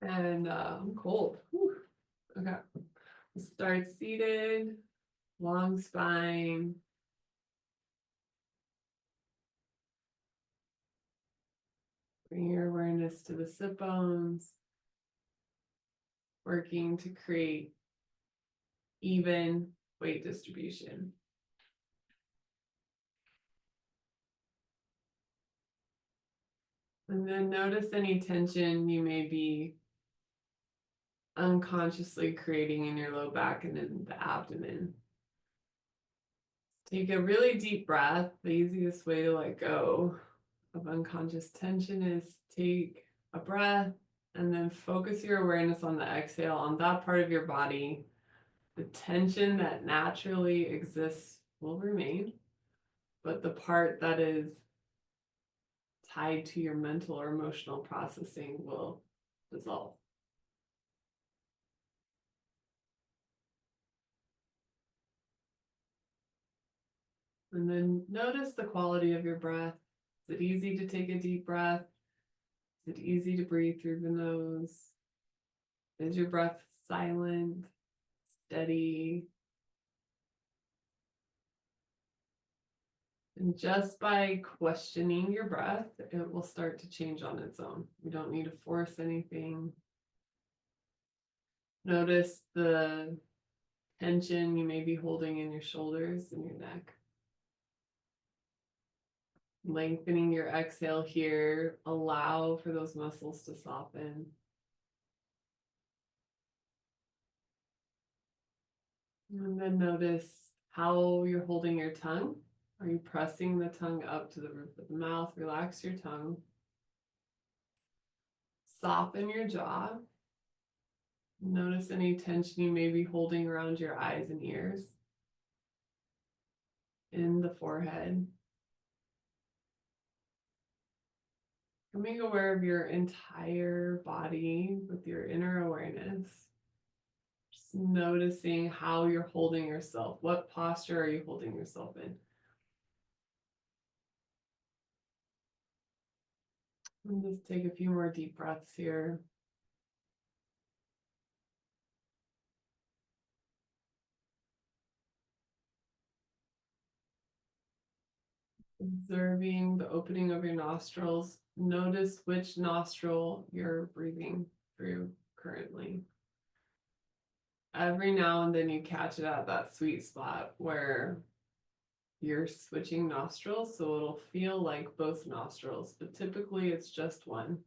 And I'm cold. Whew. Okay. Start seated, long spine. Bring your awareness to the sit bones, working to create even weight distribution. And then notice any tension you may be unconsciously creating in your low back and in the abdomen. Take a really deep breath. The easiest way to let go of unconscious tension is take a breath and then focus your awareness on the exhale, on that part of your body. The tension that naturally exists will remain, but the part that is tied to your mental or emotional processing will dissolve. And then notice the quality of your breath. Is it easy to take a deep breath? Is it easy to breathe through the nose? Is your breath silent, steady? And just by questioning your breath, it will start to change on its own. You don't need to force anything. Notice the tension you may be holding in your shoulders and your neck. Lengthening your exhale here, allow for those muscles to soften. And then notice how you're holding your tongue. Are you pressing the tongue up to the roof of the mouth? Relax your tongue. Soften your jaw. Notice any tension you may be holding around your eyes and ears. In the forehead. Becoming aware of your entire body with your inner awareness. Just noticing how you're holding yourself. What posture are you holding yourself in? And just take a few more deep breaths here. Observing the opening of your nostrils. Notice which nostril you're breathing through currently. Every now and then you catch it at that sweet spot where you're switching nostrils, so it'll feel like both nostrils, but typically it's just one.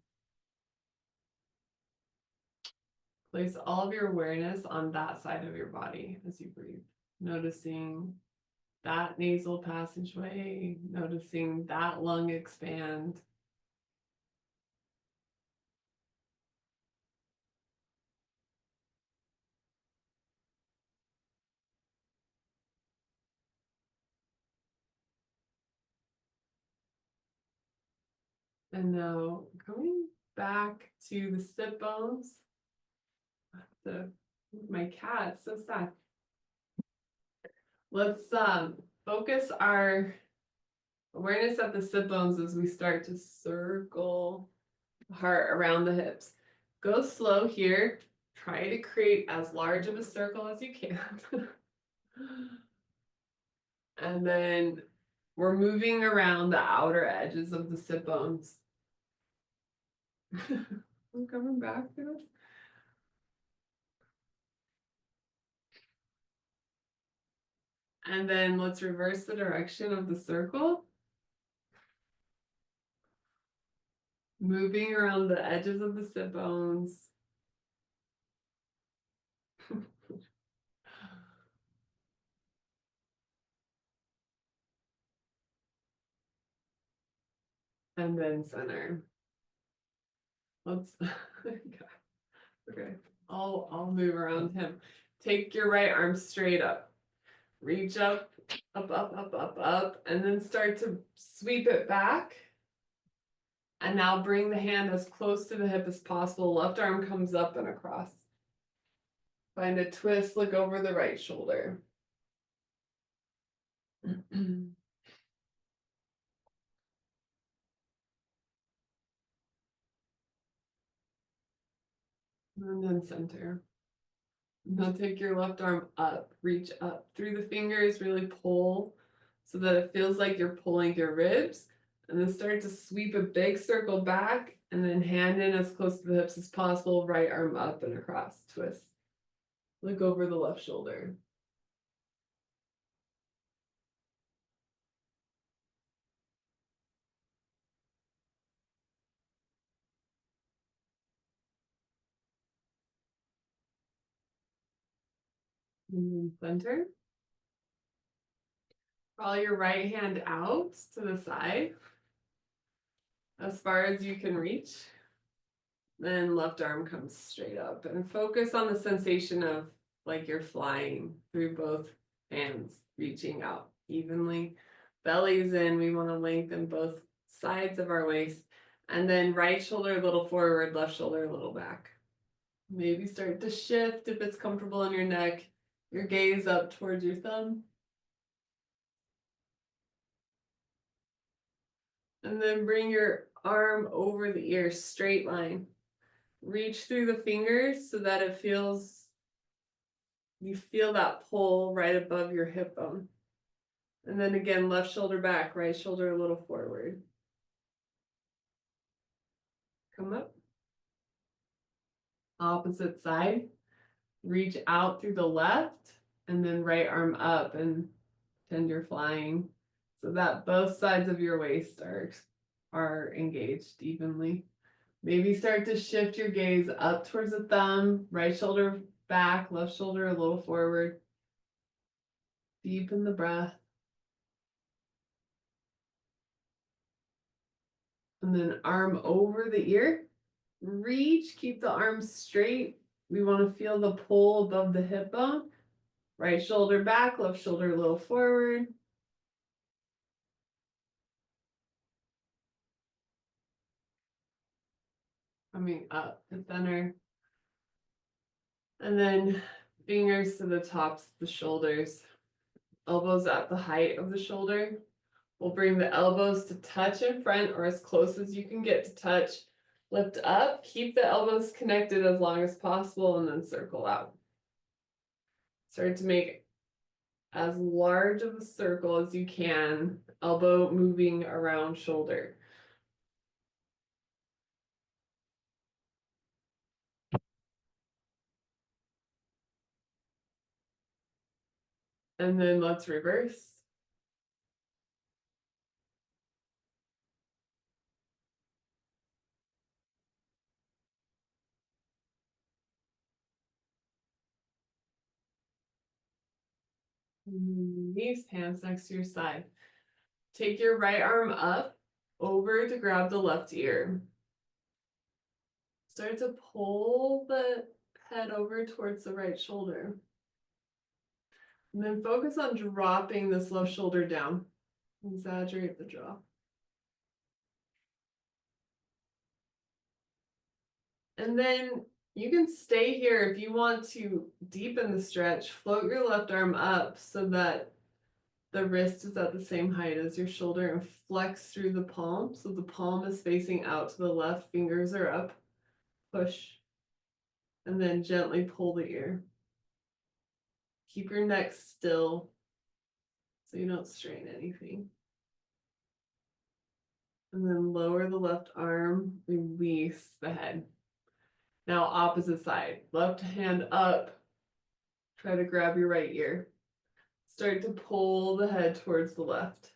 Place all of your awareness on that side of your body as you breathe, noticing that nasal passageway, noticing that lung expand. And now coming back to the sit bones. My cat, so sad. Let's focus our awareness at the sit bones as we start to circle the heart around the hips. Go slow here. Try to create as large of a circle as you can. And then we're moving around the outer edges of the sit bones. I'm coming back to this. And then let's reverse the direction of the circle. Moving around the edges of the sit bones. And then center. Let's okay. I'll move around him. Take your right arm straight up. Reach up, up, and then start to sweep it back. And now bring the hand as close to the hip as possible. Left arm comes up and across. Find a twist, look over the right shoulder. And then center. Now take your left arm up, reach up through the fingers, really pull so that it feels like you're pulling your ribs. And then start to sweep a big circle back and then hand in as close to the hips as possible, right arm up and across, twist. Look over the left shoulder. And then center. Draw your right hand out to the side as far as you can reach. Then left arm comes straight up and focus on the sensation of like you're flying through both hands, reaching out evenly. Belly's in, we want to lengthen both sides of our waist. And then right shoulder a little forward, left shoulder a little back. Maybe start to shift if it's comfortable in your neck, your gaze up towards your thumb. And then bring your arm over the ear, straight line. Reach through the fingers so that it feels, you feel that pull right above your hip bone. And then again, left shoulder back, right shoulder a little forward. Come up. Opposite side. Reach out through the left and then right arm up and pretend you're flying so that both sides of your waist are engaged evenly. Maybe start to shift your gaze up towards the thumb, right shoulder back, left shoulder a little forward. Deepen the breath. And then arm over the ear. Reach, keep the arms straight. We want to feel the pull above the hip bone. Right shoulder back, left shoulder a little forward. Coming up to center. And then fingers to the tops of the shoulders. Elbows at the height of the shoulder. We'll bring the elbows to touch in front or as close as you can get to touch. Lift up, keep the elbows connected as long as possible, and then circle out. Start to make as large of a circle as you can, elbow moving around shoulder. And then let's reverse. Release, hands next to your side. Take your right arm up over to grab the left ear. Start to pull the head over towards the right shoulder. And then focus on dropping this left shoulder down. Exaggerate the drop. And then you can stay here if you want to deepen the stretch. Float your left arm up so that the wrist is at the same height as your shoulder and flex through the palm. So the palm is facing out to the left, fingers are up. Push. And then gently pull the ear. Keep your neck still so you don't strain anything. And then lower the left arm, release the head. Now opposite side, left hand up. Try to grab your right ear. Start to pull the head towards the left.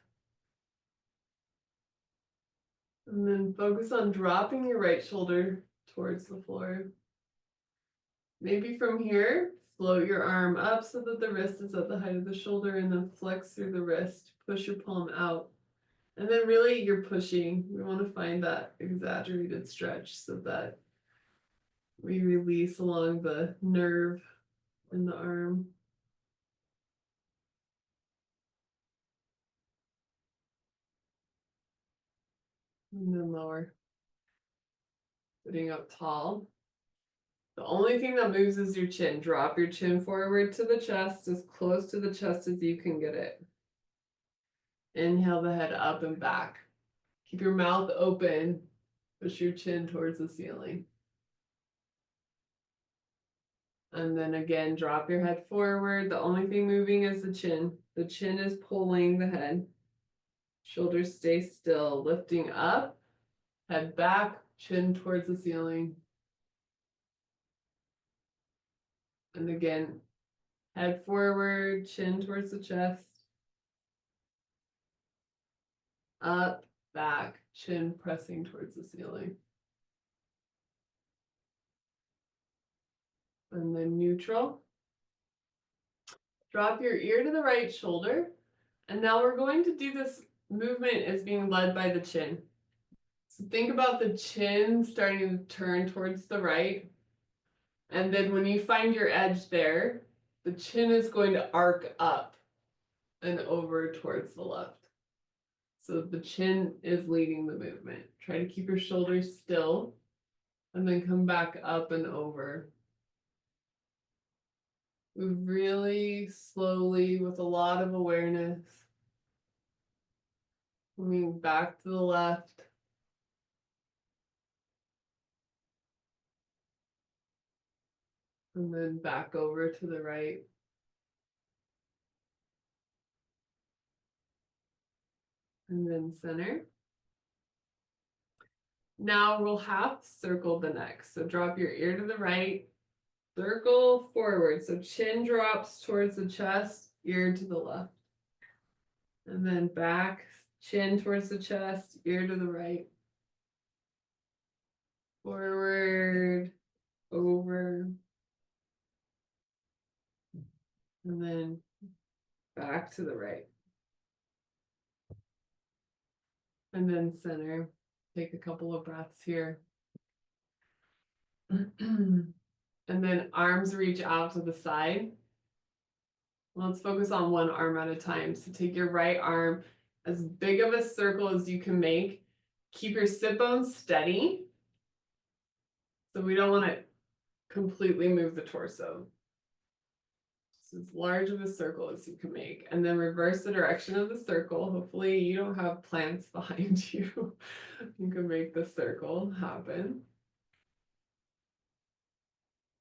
And then focus on dropping your right shoulder towards the floor. Maybe from here, float your arm up so that the wrist is at the height of the shoulder and then flex through the wrist. Push your palm out. And then really you're pushing. We want to find that exaggerated stretch so that we release along the nerve in the arm. And then lower. Sitting up tall. The only thing that moves is your chin. Drop your chin forward to the chest, as close to the chest as you can get it. Inhale the head up and back. Keep your mouth open. Push your chin towards the ceiling. And then again, drop your head forward. The only thing moving is the chin. The chin is pulling the head. Shoulders stay still, lifting up, head back, chin towards the ceiling. And again, head forward, chin towards the chest. Up, back, chin pressing towards the ceiling. And then neutral. Drop your ear to the right shoulder. And now we're going to do this movement as being led by the chin. So think about the chin starting to turn towards the right. And then when you find your edge there, the chin is going to arc up and over towards the left. So the chin is leading the movement. Try to keep your shoulders still and then come back up and over. Move really slowly with a lot of awareness. Moving back to the left. And then back over to the right. And then center. Now we'll half circle the neck. So drop your ear to the right, circle forward. So chin drops towards the chest, ear to the left. And then back, chin towards the chest, ear to the right. Forward, over. And then back to the right. And then center. Take a couple of breaths here. And then arms reach out to the side. Let's focus on one arm at a time. So take your right arm as big of a circle as you can make. Keep your sit bones steady. So we don't want to completely move the torso. Just as large of a circle as you can make. And then reverse the direction of the circle. Hopefully you don't have plants behind you. You can make the circle happen.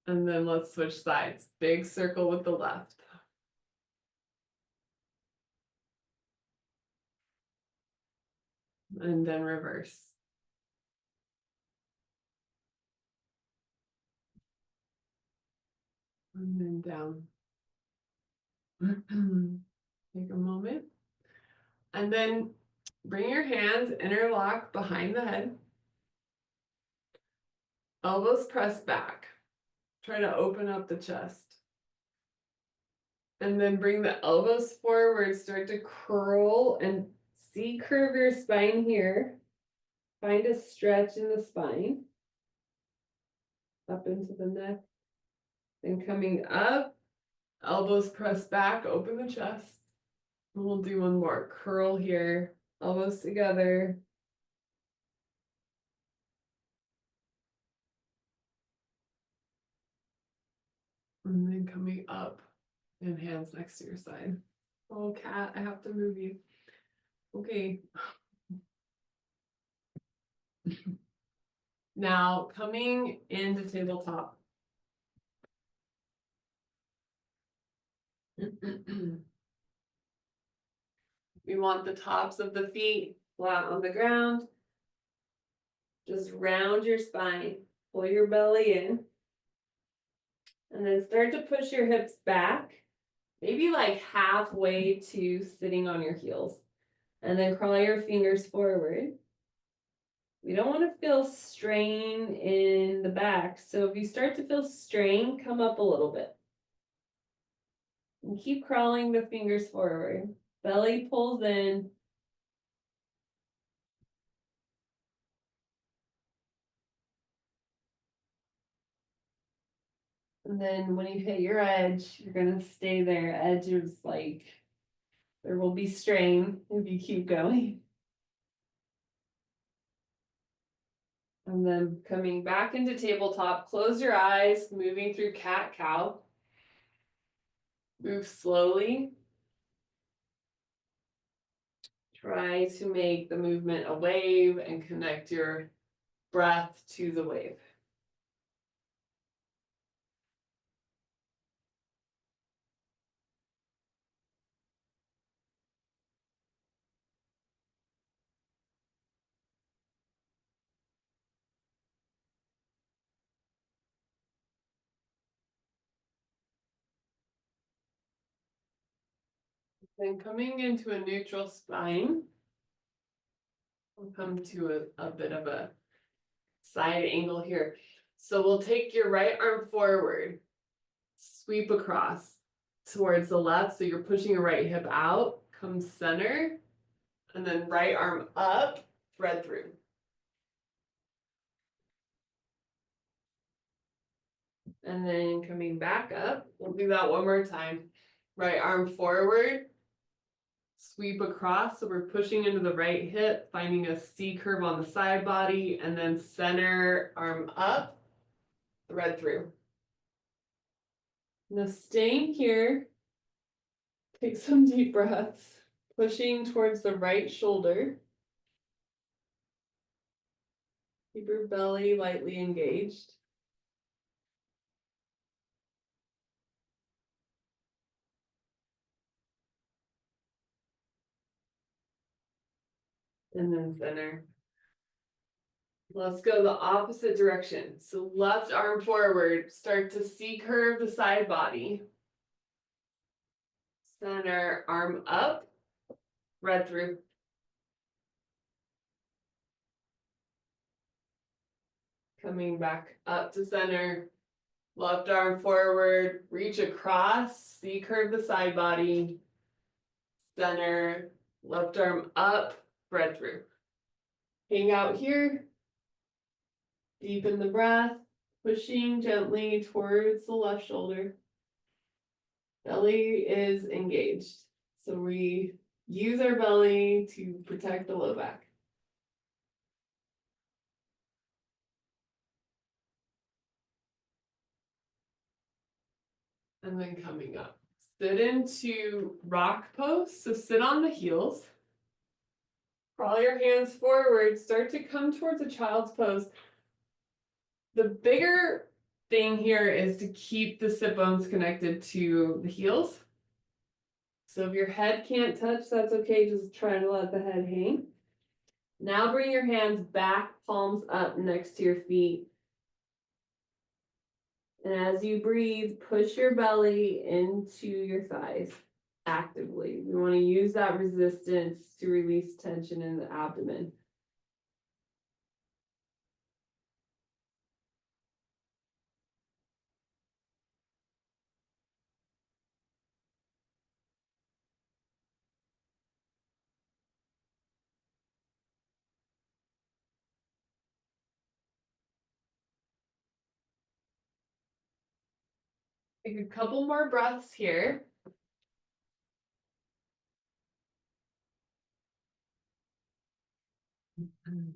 And then let's switch sides. Big circle with the left. And then reverse. And then down. Take a moment. And then bring your hands interlock behind the head. Elbows press back. Try to open up the chest. And then bring the elbows forward. Start to curl and see curve your spine here. Find a stretch in the spine. Up into the neck. Then coming up, elbows press back, open the chest. And we'll do one more. Curl here, elbows together. And then coming up and hands next to your side. Oh, cat, I have to move you. Okay. Now coming into tabletop. We want the tops of the feet flat on the ground. Just round your spine, pull your belly in. And then start to push your hips back, maybe like halfway to sitting on your heels. And then crawl your fingers forward. We don't want to feel strain in the back. So if you start to feel strain, come up a little bit. And keep crawling the fingers forward. Belly pulls in. And then when you hit your edge, you're going to stay there. Edge is like, there will be strain if you keep going. And then coming back into tabletop, close your eyes, moving through cat-cow. Move slowly. Try to make the movement a wave and connect your breath to the wave. Then coming into a neutral spine, we'll come to a bit of a side angle here. So we'll take your right arm forward, sweep across towards the left. So you're pushing your right hip out, come center, and then right arm up, thread through. And then coming back up, we'll do that one more time. Right arm forward, sweep across. So we're pushing into the right hip, finding a C curve on the side body, and then center arm up, thread through. Now staying here, take some deep breaths, pushing towards the right shoulder. Keep your belly lightly engaged. And then center. Let's go the opposite direction. So left arm forward, start to C curve the side body. Center, arm up, thread through. Coming back up to center, left arm forward, reach across, C curve the side body. Center, left arm up, thread through. Hang out here. Deepen the breath, pushing gently towards the left shoulder. Belly is engaged. So we use our belly to protect the low back. And then coming up. Sit into rock pose. So sit on the heels. Crawl your hands forward. Start to come towards a child's pose. The bigger thing here is to keep the sit bones connected to the heels. So if your head can't touch, that's okay. Just try to let the head hang. Now bring your hands back, palms up next to your feet. And as you breathe, push your belly into your thighs actively. We want to use that resistance to release tension in the abdomen. Take a couple more breaths here. And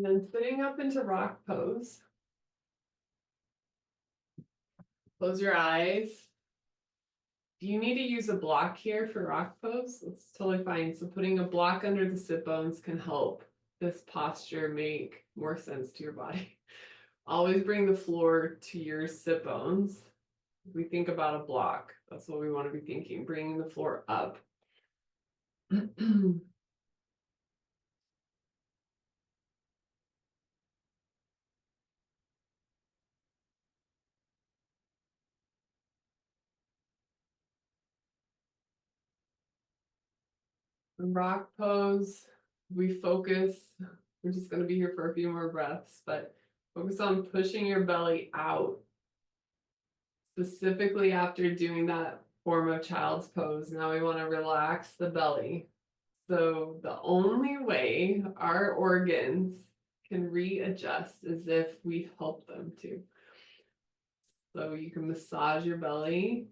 then sitting up into rock pose. Close your eyes. If you need to use a block here for rock pose, that's totally fine. So putting a block under the sit bones can help this posture make more sense to your body. Always bring the floor to your sit bones. If we think about a block, that's what we want to be thinking, bringing the floor up. Rock pose, we focus, we're just going to be here for a few more breaths, but focus on pushing your belly out. Specifically after doing that form of child's pose, now we want to relax the belly. So the only way our organs can readjust is if we help them to. So you can massage your belly,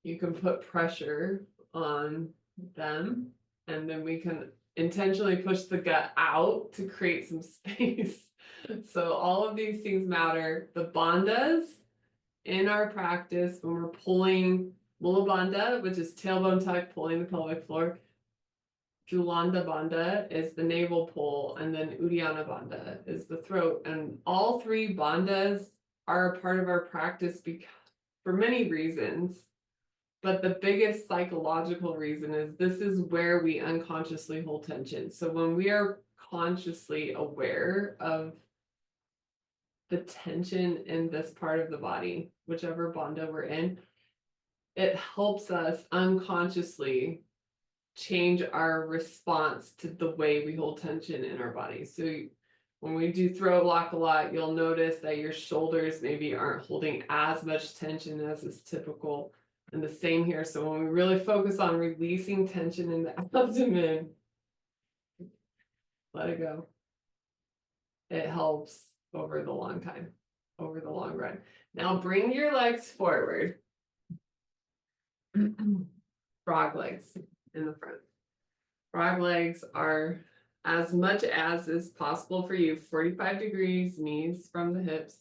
you can put pressure on them, and then we can intentionally push the gut out to create some space. So all of these things matter. The bandhas in our practice, when we're pulling Mula Bandha, which is tailbone tuck, pulling the pelvic floor, Julanda Bandha is the navel pull, and then Uddiyana Bandha is the throat. And all three bandhas are a part of our practice because, for many reasons. But the biggest psychological reason is this is where we unconsciously hold tension. So when we are consciously aware of the tension in this part of the body, whichever bandha we're in, it helps us unconsciously change our response to the way we hold tension in our body. So when we do throat lock a lot, you'll notice that your shoulders maybe aren't holding as much tension as is typical. And the same here. So when we really focus on releasing tension in the abdomen, let it go. It helps over the long time, over the long run. Now bring your legs forward. Frog legs in the front. Frog legs are as much as is possible for you, 45 degrees, knees from the hips.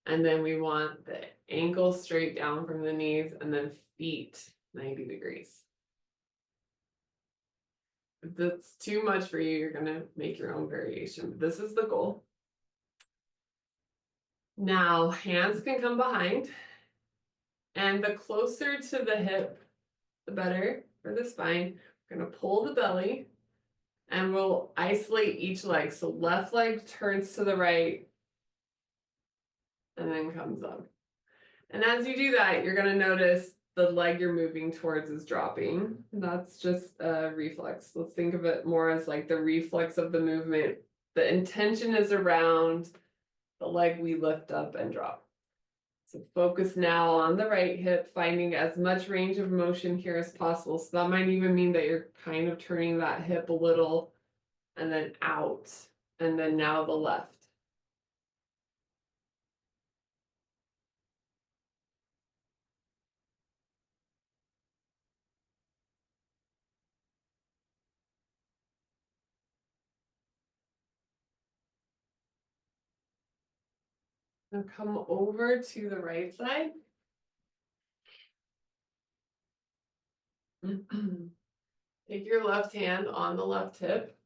And then we want the ankles straight down from the knees and then feet 90 degrees. If that's too much for you, you're going to make your own variation. But this is the goal. Now, hands can come behind. And the closer to the hip, the better for the spine. We're going to pull the belly. And we'll isolate each leg. So left leg turns to the right and then comes up. And as you do that, you're going to notice the leg you're moving towards is dropping. That's just a reflex. Let's think of it more as like the reflex of the movement. The intention is around the leg we lift up and drop. So focus now on the right hip, finding as much range of motion here as possible. So that might even mean that you're kind of turning that hip a little and then out, and then now the left. Now come over to the right side. Take your left hand on the left hip.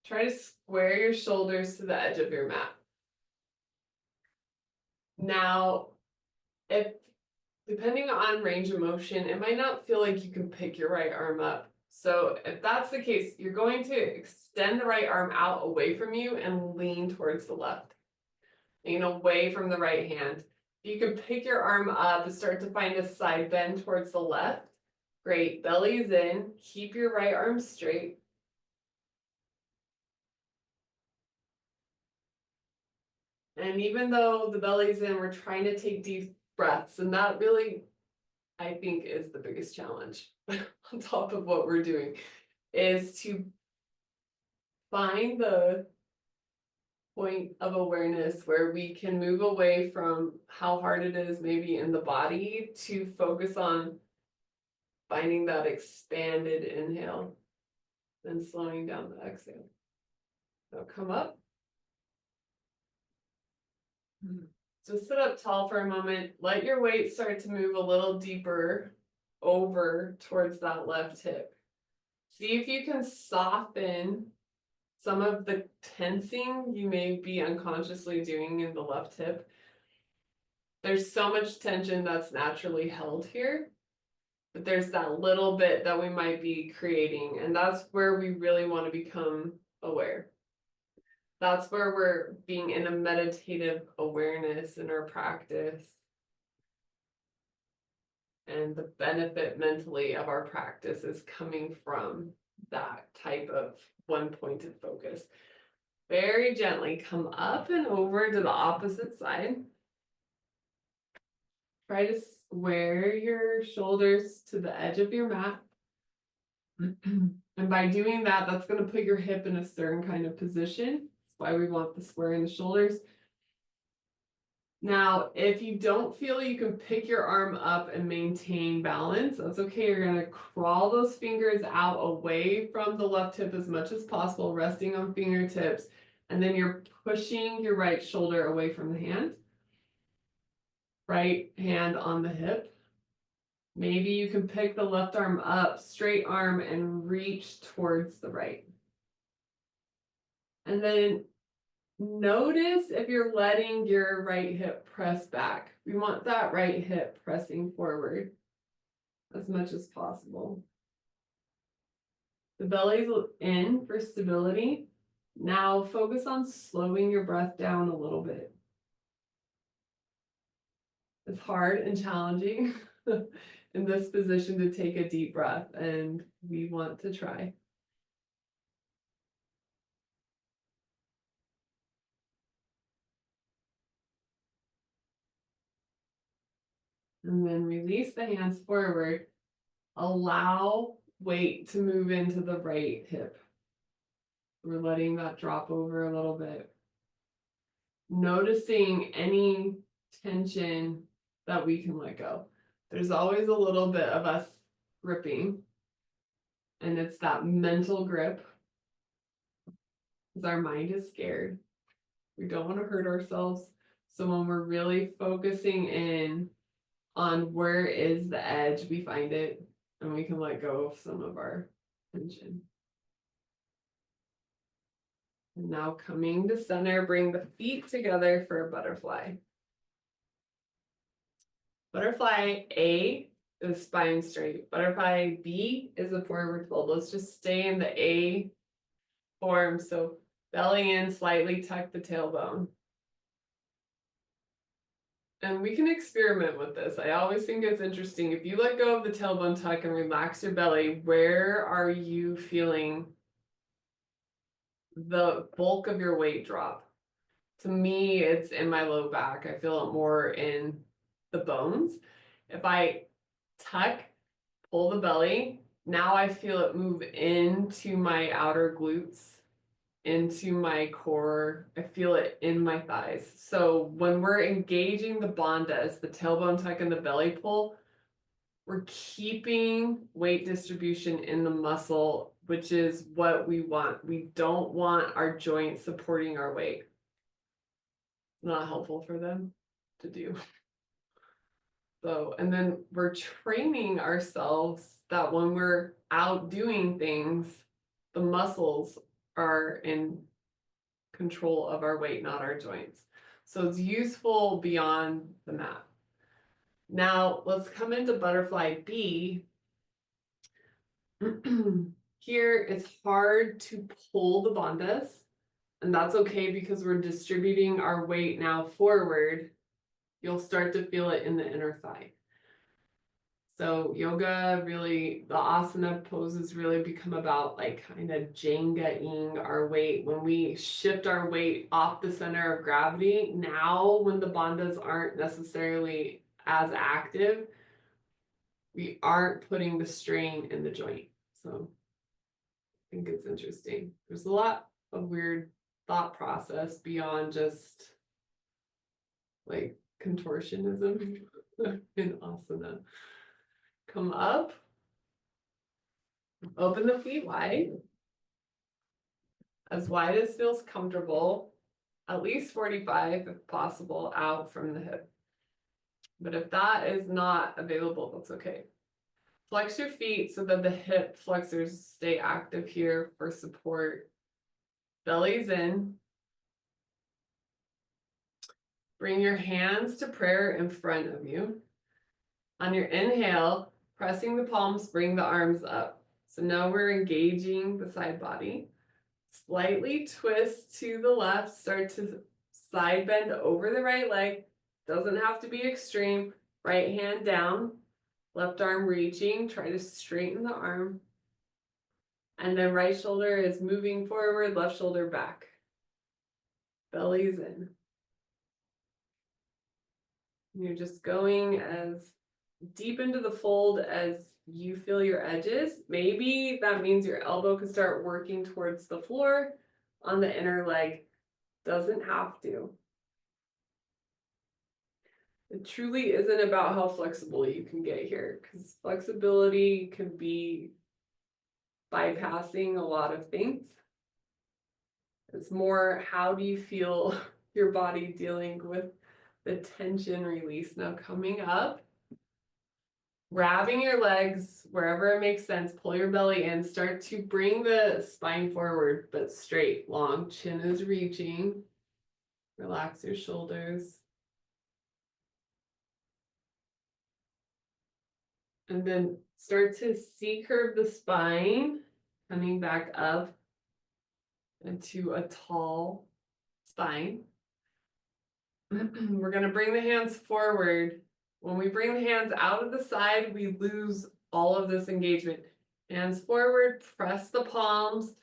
Try to square your shoulders to the edge of your mat. Now, if depending on range of motion, it might not feel like you can pick your right arm up. So if that's the case, you're going to extend the right arm out away from you and lean towards the left. Lean away from the right hand. You can pick your arm up and start to find a side bend towards the left. Great, belly's in. Keep your right arm straight. And even though the belly's in, we're trying to take deep breaths. And that really, I think, is the biggest challenge on top of what we're doing, is to find the point of awareness where we can move away from how hard it is maybe in the body to focus on finding that expanded inhale and slowing down the exhale. So come up. So sit up tall for a moment. Let your weight start to move a little deeper over towards that left hip. See if you can soften some of the tensing you may be unconsciously doing in the left hip. There's so much tension that's naturally held here, but there's that little bit that we might be creating, and that's where we really want to become aware. That's where we're being in a meditative awareness in our practice. And the benefit mentally of our practice is coming from that type of one-pointed focus. Very gently come up and over to the opposite side. Try to square your shoulders to the edge of your mat. And by doing that, that's going to put your hip in a certain kind of position. That's why we want the squaring the shoulders. Now, if you don't feel you can pick your arm up and maintain balance, that's okay. You're going to crawl those fingers out away from the left hip as much as possible, resting on fingertips. And then you're pushing your right shoulder away from the hand. Right hand on the hip. Maybe you can pick the left arm up, straight arm, and reach towards the right. And then notice if you're letting your right hip press back. We want that right hip pressing forward. as much as possible. The belly's in for stability. Now focus on slowing your breath down a little bit. It's hard and challenging in this position to take a deep breath, and we want to try. And then release the hands forward. Allow weight to move into the right hip. We're letting that drop over a little bit. Noticing any tension that we can let go. There's always a little bit of us gripping, and it's that mental grip because our mind is scared. We don't want to hurt ourselves. So when we're really focusing in on where is the edge, we find it and we can let go of some of our tension. And now coming to center, bring the feet together for a butterfly. Butterfly A is spine straight. Butterfly B is a forward fold. Let's just stay in the A form. So belly in, slightly tuck the tailbone. And we can experiment with this. I always think it's interesting. If you let go of the tailbone tuck and relax your belly, where are you feeling the bulk of your weight drop? To me, it's in my low back. I feel it more in the bones. If I tuck, pull the belly, now I feel it move into my outer glutes, into my core. I feel it in my thighs. So when we're engaging the bandhas, the tailbone tuck and the belly pull, we're keeping weight distribution in the muscle, which is what we want. We don't want our joints supporting our weight. Not helpful for them to do. So, and then we're training ourselves that when we're out doing things, the muscles are in control of our weight, not our joints. So it's useful beyond the mat. Now let's come into butterfly B. Here it's hard to pull the bandhas, and that's okay because we're distributing our weight now forward. You'll start to feel it in the inner thigh. So yoga really, the asana poses really become about like kind of Jenga-ing our weight. When we shift our weight off the center of gravity, now when the bandhas aren't necessarily as active, we aren't putting the strain in the joint. So I think it's interesting. There's a lot of weird thought process beyond just like contortionism in asana. Come up, open the feet wide as feels comfortable, at least 45 if possible, out from the hip. But if that is not available, that's okay. Flex your feet so that the hip flexors stay active here for support. Belly's in. Bring your hands to prayer in front of you. On your inhale, pressing the palms, bring the arms up. So now we're engaging the side body. Slightly twist to the left, start to side bend over the right leg. Doesn't have to be extreme. Right hand down, left arm reaching, try to straighten the arm. And then right shoulder is moving forward, left shoulder back. Belly's in. You're just going as deep into the fold as you feel your edges. Maybe that means your elbow can start working towards the floor on the inner leg. Doesn't have to. It truly isn't about how flexible you can get here, because flexibility can be bypassing a lot of things. It's more, how do you feel your body dealing with the tension release? Now coming up, grabbing your legs wherever it makes sense, pull your belly in, start to bring the spine forward, but straight, long. Chin is reaching. Relax your shoulders. And then start to C-curve the spine, coming back up into a tall spine. We're going to bring the hands forward. When we bring the hands out of the side, we lose all of this engagement. Hands forward, press the palms.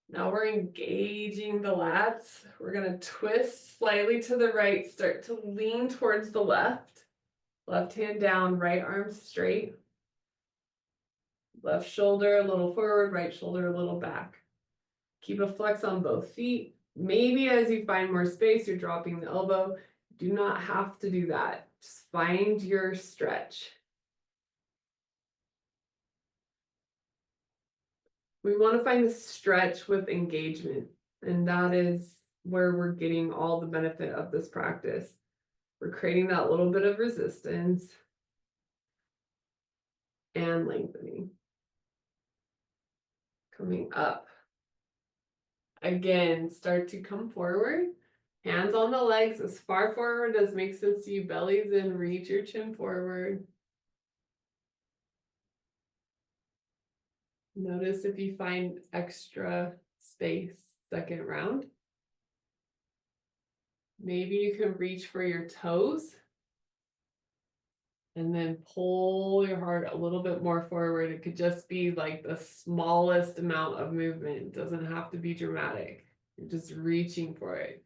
Now we're engaging the lats. We're going to twist slightly to the right, start to lean towards the left. Left hand down, right arm straight. Left shoulder a little forward, right shoulder a little back. Keep a flex on both feet. Maybe as you find more space, you're dropping the elbow. Do not have to do that. Just find your stretch. We want to find the stretch with engagement, and that is where we're getting all the benefit of this practice. We're creating that little bit of resistance and lengthening. Coming up. Again, start to come forward. Hands on the legs as far forward as makes sense to you. Bellies in, reach your chin forward. Notice if you find extra space, second round. Maybe you can reach for your toes. And then pull your heart a little bit more forward. It could just be like the smallest amount of movement. It doesn't have to be dramatic. You're just reaching for it.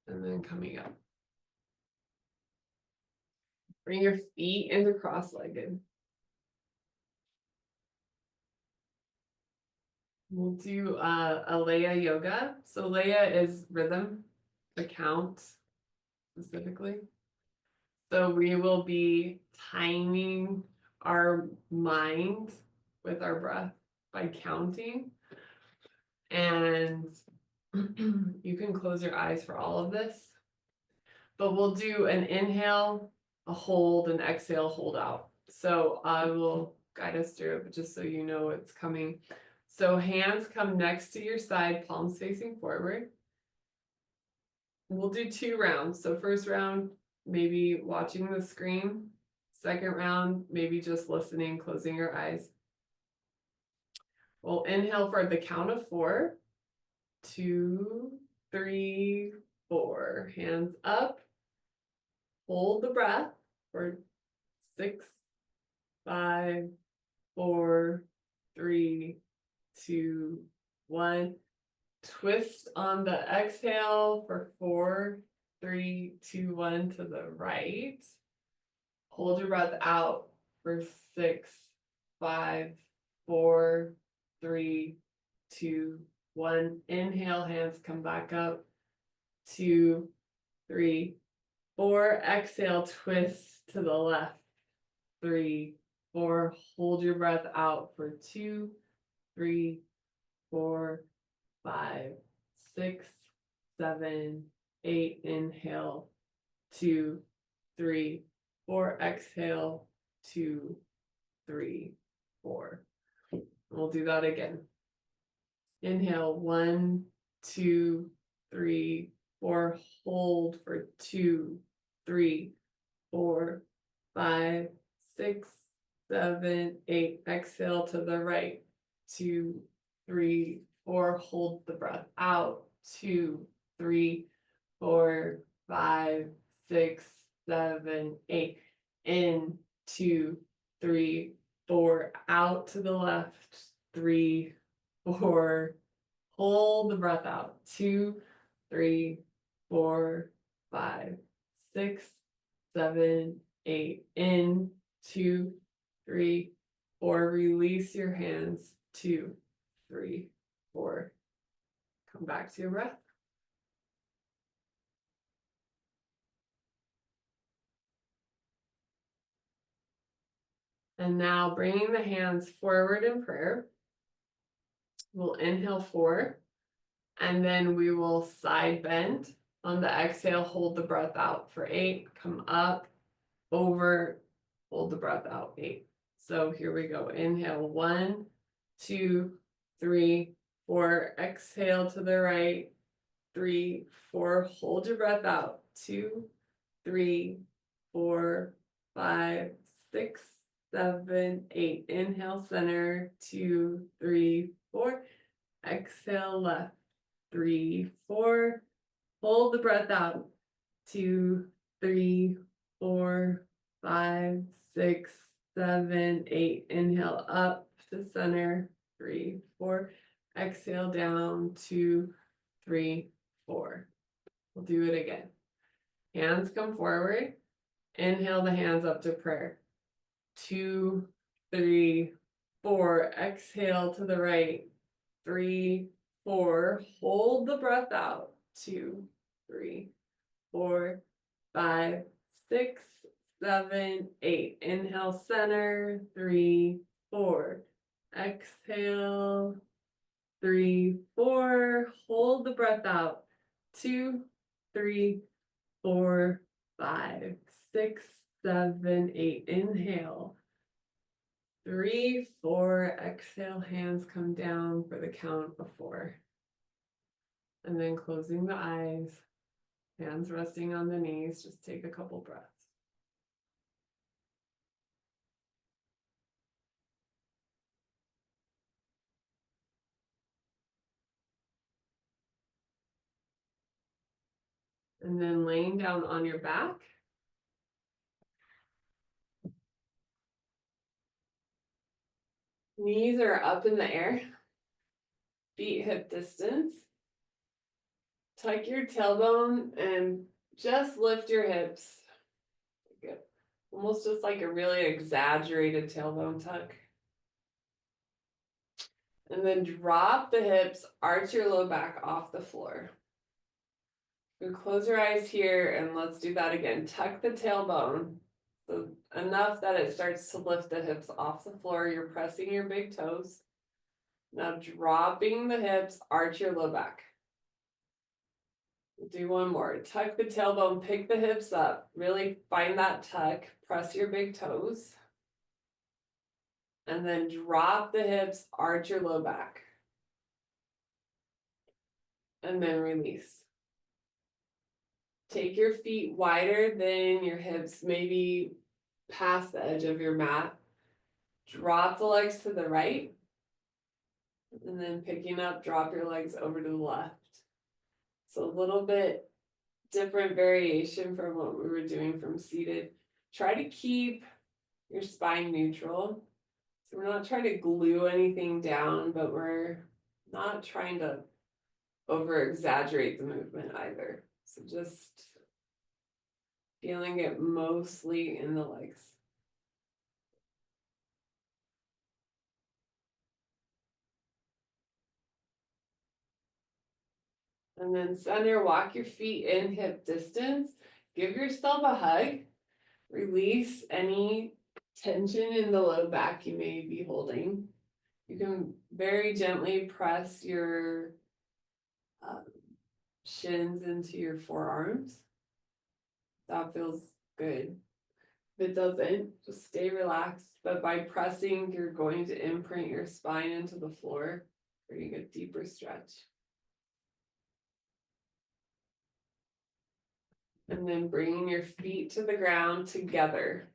And then coming up. Bring your feet into cross-legged. We'll do a Leah yoga. So Leah is rhythm, the count specifically. So we will be timing our mind with our breath by counting. And you can close your eyes for all of this. But we'll do an inhale, a hold, an exhale, hold out. So I will guide us through it, but just so you know it's coming. So hands come next to your side, palms facing forward. We'll do 2 rounds. So first round, maybe watching the screen. Second round, maybe just listening, closing your eyes. We'll inhale for the count of 4. 2, 3, 4. Hands up. Hold the breath for 6, 5, 4, 3, 2, 1. Twist on the exhale for 4, 3, 2, 1 to the right. Hold your breath out for 6, 5, 4, 3, 2, 1. Inhale, hands come back up. 2, 3, 4. Exhale, twist to the left. 3, 4. Hold your breath out for 2, 3, 4, 5, 6, 7, 8. Inhale. 2, 3, 4. Exhale. 2, 3, 4. We'll do that again. Inhale. 1, 2, 3, 4. Hold for 2, 3, 4, 5, 6, 7, 8. Exhale to the right. 2, 3, 4. Hold the breath out. 2, 3, 4, 5, 6, 7, 8. In. 2, 3, 4. Out to the left. 3, 4. Hold the breath out. 2, 3, 4, 5, 6, 7, 8. In. 2, 3, 4. Release your hands. 2, 3, 4. Come back to your breath. And now bringing the hands forward in prayer. We'll inhale 4, and then we will side bend. On the exhale, hold the breath out for 8. Come up, over, hold the breath out, 8. So here we go. Inhale, 1, 2, 3, 4. Exhale to the right. 3, 4. Hold your breath out. 2, 3, 4, 5, 6, 7, 8. Inhale, center, 2, 3, 4. Exhale, left, 3, 4. Hold the breath out, 2, 3, 4, 5, 6, 7, 8. Inhale up to center, 3, 4. Exhale down, 2, 3, 4. We'll do it again. Hands come forward. Inhale the hands up to prayer. 2, 3, 4. Exhale to the right. 3, 4. Hold the breath out. 2, 3, 4, 5, 6, 7, 8. Inhale, center. 3, 4. Exhale. 3, 4. Hold the breath out. 2, 3, 4, 5, 6, 7, 8. Inhale. 3, 4. Exhale, hands come down for the count of 4. And then closing the eyes, hands resting on the knees, just take a couple breaths. And then laying down on your back. Knees are up in the air, feet hip distance. Tuck your tailbone and just lift your hips. Good. Almost just like a really exaggerated tailbone tuck. And then drop the hips, arch your low back off the floor. And close your eyes here and let's do that again. Tuck the tailbone. So enough that it starts to lift the hips off the floor. You're pressing your big toes. Now dropping the hips, arch your low back. Do one more. Tuck the tailbone, pick the hips up. Really find that tuck. Press your big toes. And then drop the hips, arch your low back. And then release. Take your feet wider than your hips, maybe past the edge of your mat. Drop the legs to the right. And then picking up, drop your legs over to the left. So a little bit different variation from what we were doing from seated. Try to keep your spine neutral. So we're not trying to glue anything down, but we're not trying to over exaggerate the movement either. So just feeling it mostly in the legs. And then center, walk your feet in hip distance. Give yourself a hug. Release any tension in the low back you may be holding. You can very gently press your shins into your forearms. That feels good. If it doesn't, just stay relaxed. But by pressing, you're going to imprint your spine into the floor, creating a deeper stretch. And then bringing your feet to the ground together.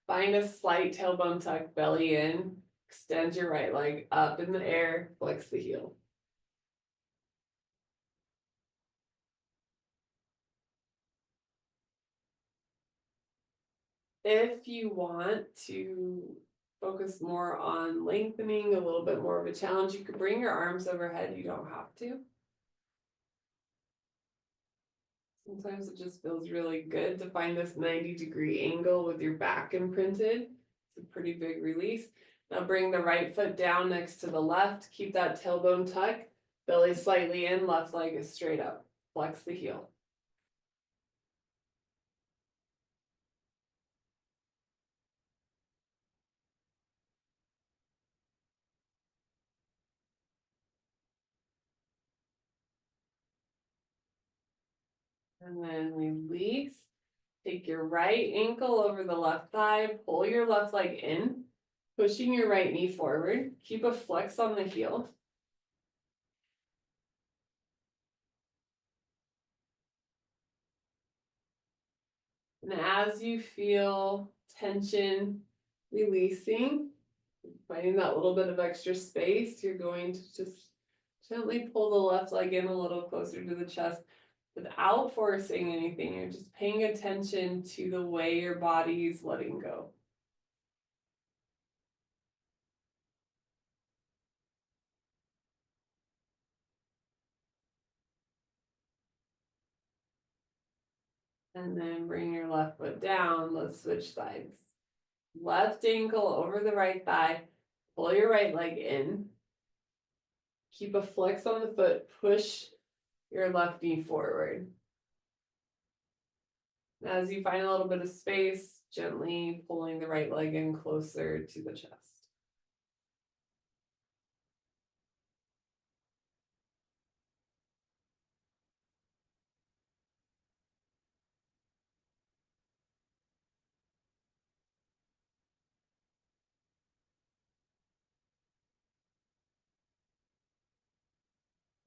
Find a slight tailbone tuck, belly in. Extend your right leg up in the air, flex the heel. If you want to focus more on lengthening, a little bit more of a challenge, you could bring your arms overhead. You don't have to. Sometimes it just feels really good to find this 90-degree angle with your back imprinted. It's a pretty big release. Now bring the right foot down next to the left. Keep that tailbone tuck. Belly slightly in, left leg is straight up. Flex the heel. And then release. Take your right ankle over the left thigh. Pull your left leg in. Pushing your right knee forward. Keep a flex on the heel. And as you feel tension releasing, finding that little bit of extra space, you're going to just gently pull the left leg in a little closer to the chest without forcing anything. You're just paying attention to the way your body is letting go. And then bring your left foot down. Let's switch sides. Left ankle over the right thigh. Pull your right leg in. Keep a flex on the foot. Push your left knee forward. As you find a little bit of space, gently pulling the right leg in closer to the chest.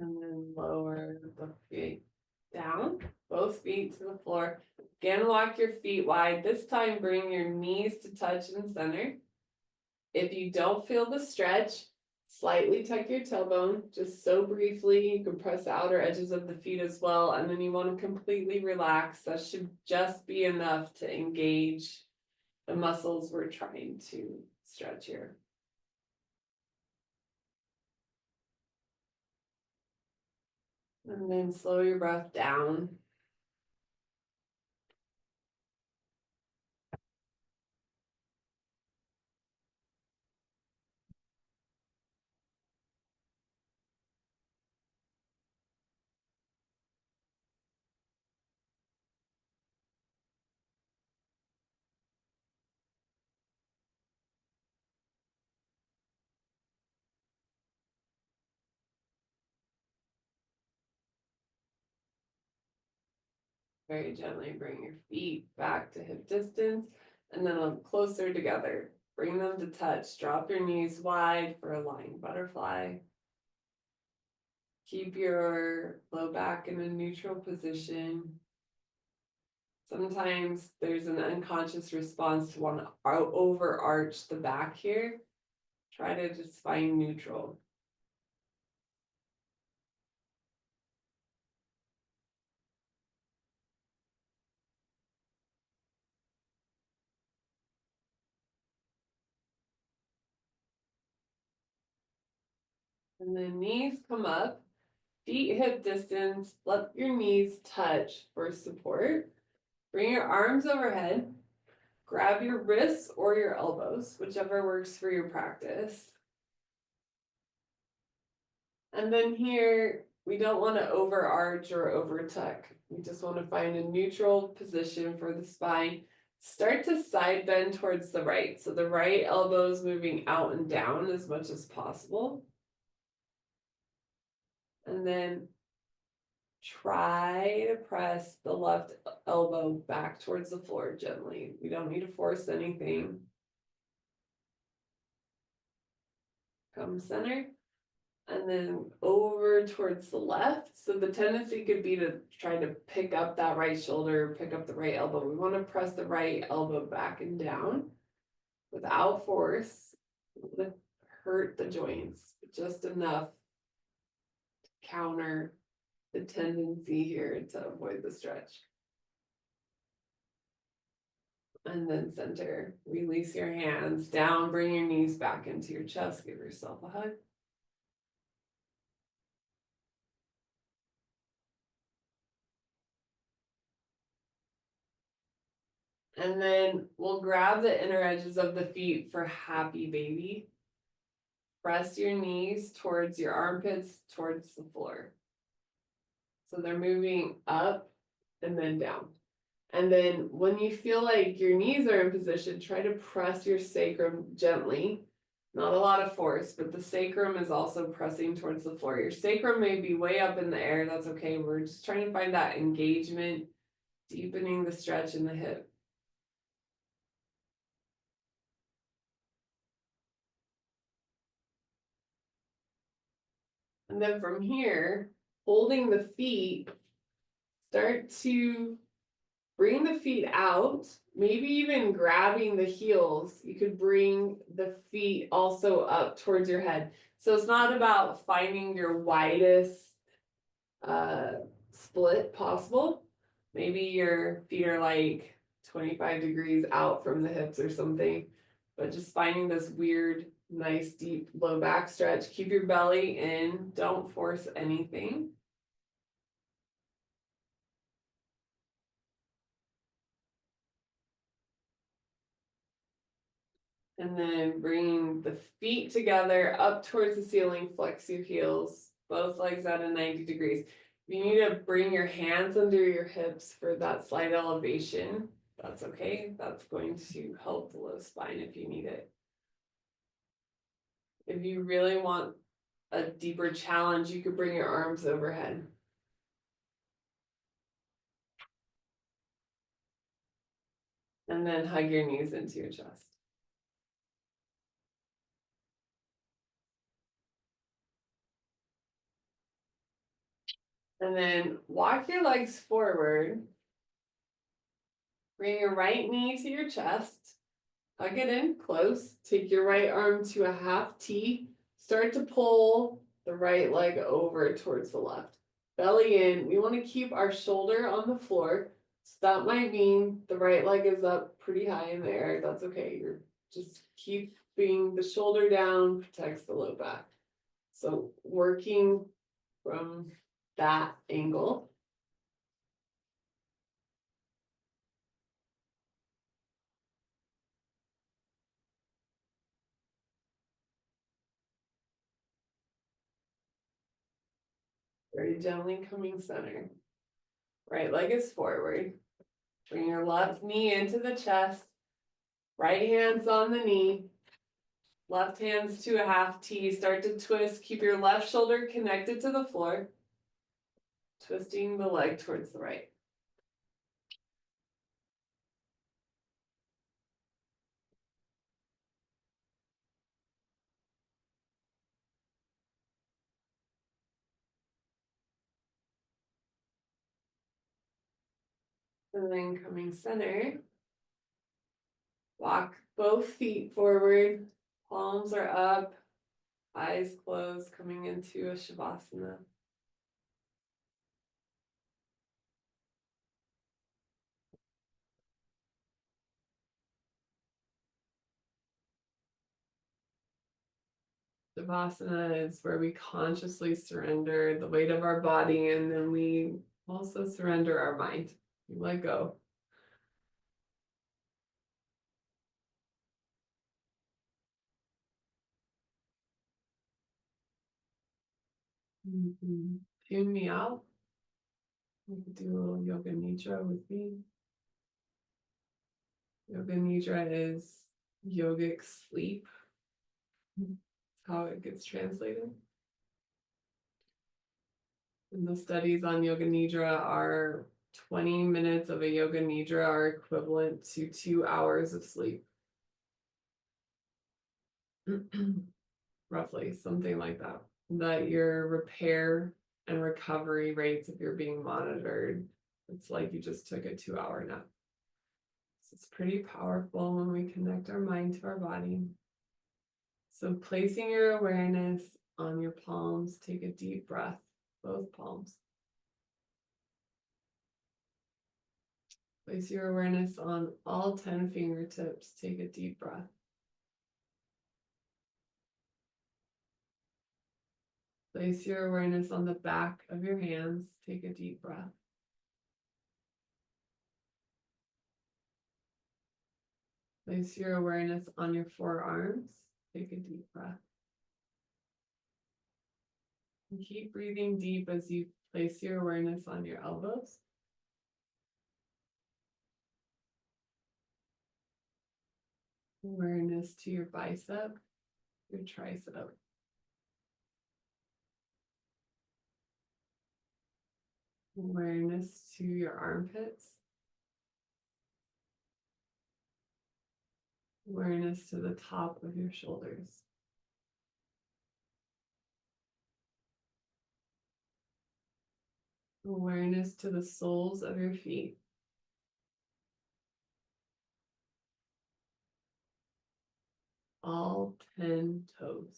And then lower the feet down, both feet to the floor. Again, walk your feet wide. This time, bring your knees to touch in center. If you don't feel the stretch, slightly tuck your tailbone, just so briefly. You can press the outer edges of the feet as well. And then you want to completely relax. That should just be enough to engage the muscles we're trying to stretch here. And then slow your breath down. Very gently bring your feet back to hip distance and then up closer together. Bring them to touch. Drop your knees wide for a lying butterfly. Keep your low back in a neutral position. Sometimes there's an unconscious response to want to overarch the back here. Try to just find neutral. And then knees come up, feet hip distance, let your knees touch for support. Bring your arms overhead, grab your wrists or your elbows, whichever works for your practice. And then here, we don't want to overarch or overtuck. We just want to find a neutral position for the spine. Start to side bend towards the right. So the right elbow is moving out and down as much as possible. And then try to press the left elbow back towards the floor gently. We don't need to force anything. Come center. And then over towards the left. So the tendency could be to try to pick up that right shoulder, pick up the right elbow. We want to press the right elbow back and down without force. To hurt the joints, just enough to counter the tendency here to avoid the stretch. And then center, release your hands down, bring your knees back into your chest, give yourself a hug. And then we'll grab the inner edges of the feet for happy baby. Press your knees towards your armpits, towards the floor. So they're moving up and then down. And then when you feel like your knees are in position, try to press your sacrum gently. Not a lot of force, but the sacrum is also pressing towards the floor. Your sacrum may be way up in the air. That's okay. We're just trying to find that engagement, deepening the stretch in the hip. And then from here, holding the feet, start to Bring the feet out, maybe even grabbing the heels. You could bring the feet also up towards your head. So it's not about finding your widest uh, split possible. Maybe your feet are like 25 degrees out from the hips or something, but just finding this weird, nice, deep low back stretch. Keep your belly in, don't force anything. And then bring the feet together up towards the ceiling, flex your heels, both legs out at 90 degrees. You need to bring your hands under your hips for that slight elevation. That's okay. That's going to help the low spine if you need it. If you really want a deeper challenge, you could bring your arms overhead. And then hug your knees into your chest. And then walk your legs forward. Bring your right knee to your chest. Hug it in close. Take your right arm to a half T. Start to pull the right leg over towards the left. Belly in. We want to keep our shoulder on the floor. So that might mean the right leg is up pretty high in the air. That's okay. You're just keeping the shoulder down, protects the low back. So working from that angle. Very gently coming center. Right leg is forward. Bring your left knee into the chest. Right hand's on the knee. Left hand's to a half T. Start to twist. Keep your left shoulder connected to the floor. Twisting the leg towards the right. And then coming center. Walk both feet forward. Palms are up. Eyes closed, coming into a Shavasana. Shavasana is where we consciously surrender the weight of our body, and then we also surrender our mind. We let go. Tune me out. We could do a little yoga nidra with me. Yoga nidra is yogic sleep. That's how it gets translated. And the studies on yoga nidra are 20 minutes of a yoga nidra are equivalent to 2 hours of sleep. Roughly, something like that. That your repair and recovery rates, if you're being monitored, it's like you just took a 2-hour nap. So it's pretty powerful when we connect our mind to our body. So placing your awareness on your palms, take a deep breath, both palms. Place your awareness on all 10 fingertips, take a deep breath. Place your awareness on the back of your hands, take a deep breath. Place your awareness on your forearms, take a deep breath. And keep breathing deep as you place your awareness on your elbows. Awareness to your bicep, your tricep. Awareness to your armpits. Awareness to the top of your shoulders. Awareness to the soles of your feet. all 10 toes.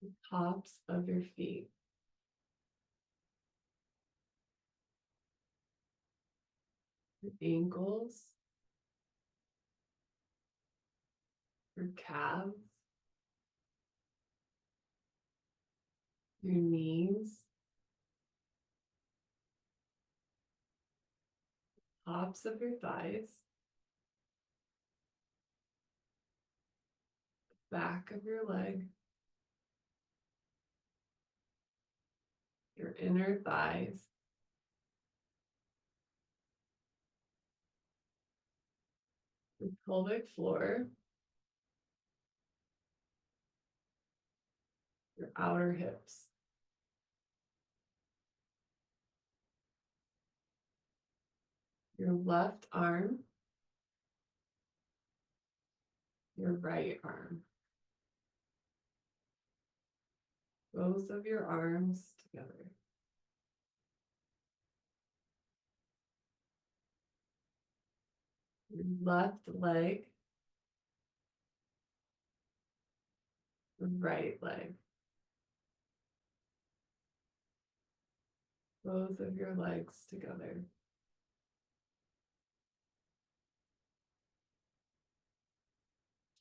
The tops of your feet. Your ankles. Your calves. Your knees. Tops of your thighs. Back of your leg. Your inner thighs. Your pelvic floor. Your outer hips. Your left arm. Your right arm. Both of your arms together. Your left leg. Your right leg. Both of your legs together.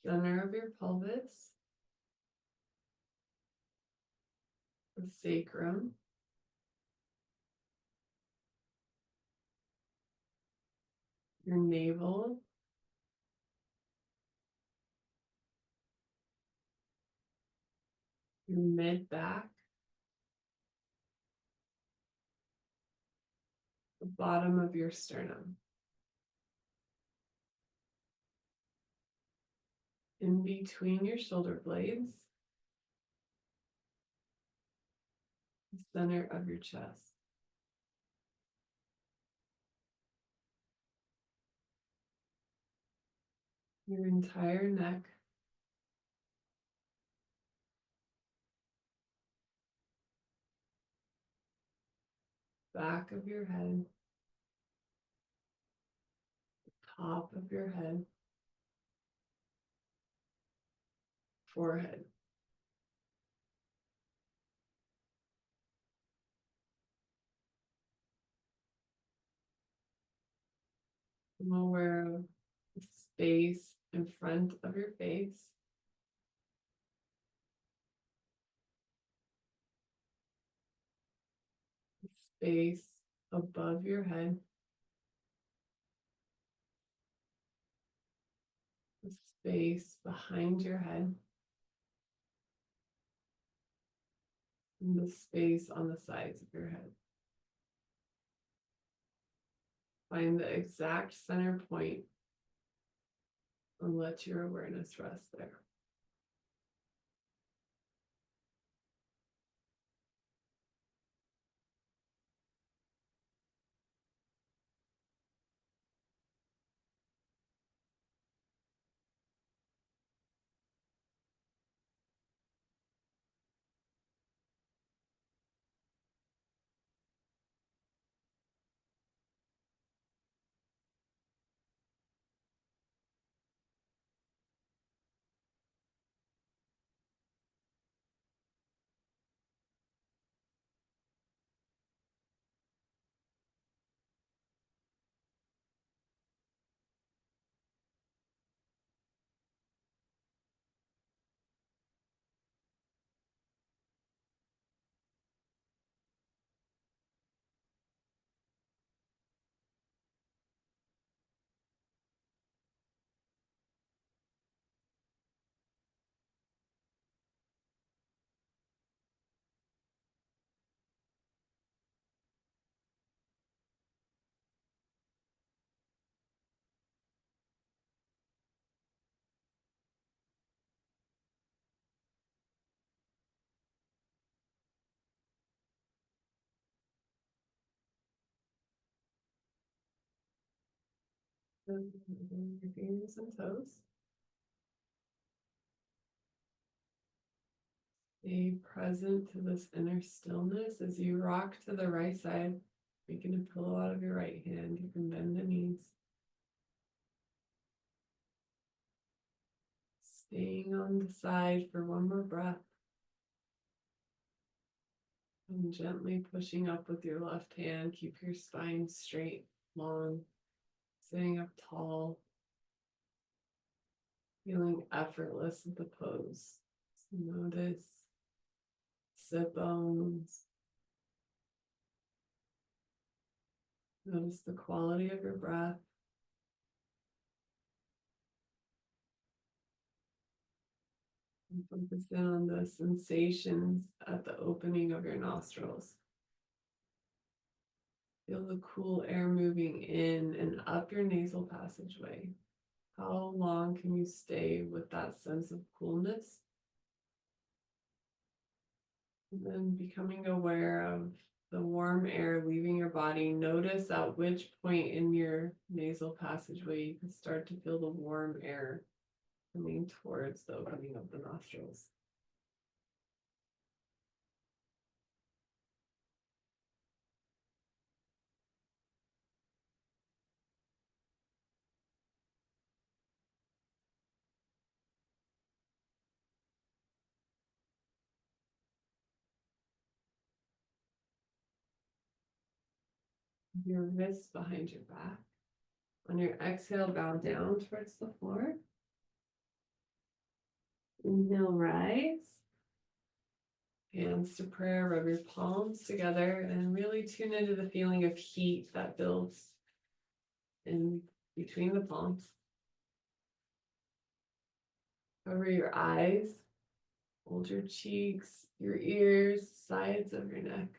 Center of your pelvis. The sacrum. Your navel. Your mid back. The bottom of your sternum. In between your shoulder blades. The center of your chest. Your entire neck. Back of your head. Top of your head. Forehead. I'm aware of the space in front of your face. The space above your head. The space behind your head. And the space on the sides of your head. Find the exact center point and let your awareness rest there. And your fingers and toes. Stay present to this inner stillness as you rock to the right side, making a pillow out of your right hand. You can bend the knees. Staying on the side for one more breath. And gently pushing up with your left hand. Keep your spine straight, long, sitting up tall, feeling effortless with the pose. So notice sit bones. Notice the quality of your breath. And focus in on the sensations at the opening of your nostrils. Feel the cool air moving in and up your nasal passageway. How long can you stay with that sense of coolness? And then becoming aware of the warm air leaving your body. Notice at which point in your nasal passageway you can start to feel the warm air coming towards the opening of the nostrils. Your wrists behind your back. On your exhale, bow down towards the floor. Inhale, rise. Hands to prayer, rub your palms together and really tune into the feeling of heat that builds in between the palms. Cover your eyes, hold your cheeks, your ears, sides of your neck.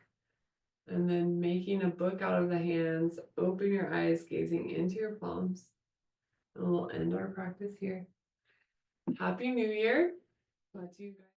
And then making a book out of the hands, open your eyes, gazing into your palms. And we'll end our practice here. Happy New Year. Glad you guys.